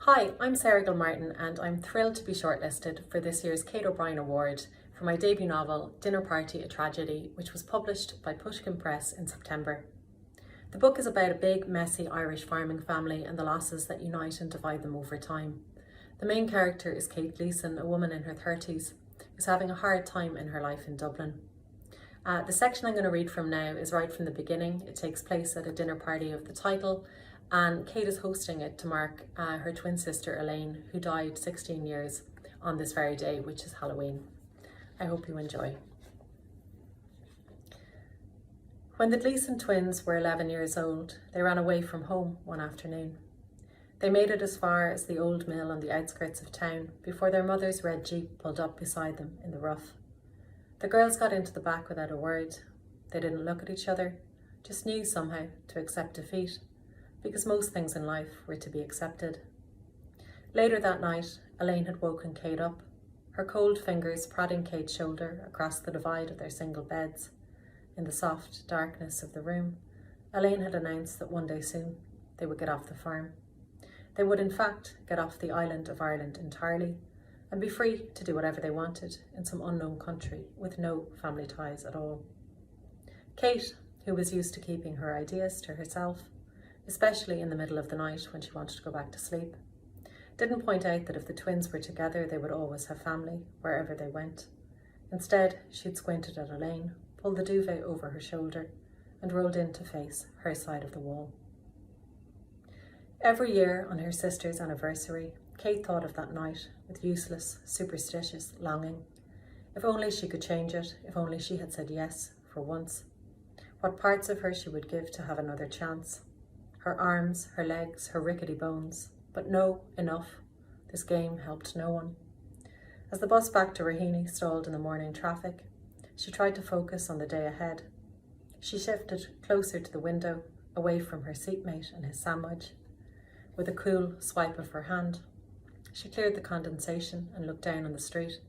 Hi, I'm Sarah Gilmartin and I'm thrilled to be shortlisted for this year's Kate O'Brien Award for my debut novel, Dinner Party, a Tragedy, which was published by Pushkin Press in September. The book is about a big, messy Irish farming family and the losses that unite and divide them over time. The main character is Kate Gleeson, a woman in her 30s, who's having a hard time in her life in Dublin. The section I'm going to read from now is right from the beginning. It takes place at a dinner party of the title, and Kate is hosting it to mark her twin sister Elaine, who died 16 years on this very day, which is Halloween. I hope you enjoy. When the Gleeson twins were 11 years old, they ran away from home one afternoon. They made it as far as the old mill on the outskirts of town before their mother's red Jeep pulled up beside them in the rough. The girls got into the back without a word. They didn't look at each other, just knew somehow to accept defeat, because most things in life were to be accepted. Later that night, Elaine had woken Kate up, her cold fingers prodding Kate's shoulder across the divide of their single beds. In the soft darkness of the room, Elaine had announced that one day soon they would get off the farm. They would in fact get off the island of Ireland entirely and be free to do whatever they wanted in some unknown country with no family ties at all. Kate, who was used to keeping her ideas to herself, especially in the middle of the night when she wanted to go back to sleep, didn't point out that if the twins were together, they would always have family wherever they went. Instead, she'd squinted at Elaine, pulled the duvet over her shoulder, and rolled in to face her side of the wall. Every year on her sister's anniversary, Kate thought of that night with useless, superstitious longing. If only she could change it, if only she had said yes for once. What parts of her she would give to have another chance. Her arms, her legs, her rickety bones. But no, enough. This game helped no one. As the bus back to Raheny stalled in the morning traffic, she tried to focus on the day ahead. She shifted closer to the window, away from her seatmate and his sandwich. With a cool swipe of her hand, she cleared the condensation and looked down on the street,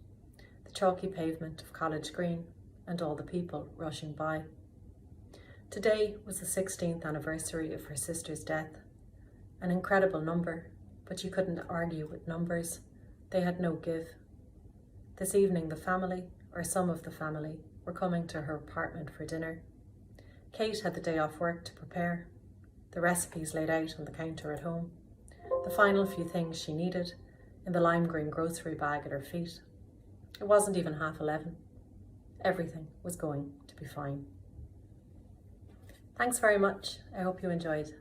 the chalky pavement of College Green and all the people rushing by. Today was the 16th anniversary of her sister's death. An incredible number, but you couldn't argue with numbers. They had no give. This evening the family, or some of the family, were coming to her apartment for dinner. Kate had the day off work to prepare, the recipes laid out on the counter at home, the final few things she needed in the lime green grocery bag at her feet. It wasn't even 11:30. Everything was going to be fine. Thanks very much. I hope you enjoyed.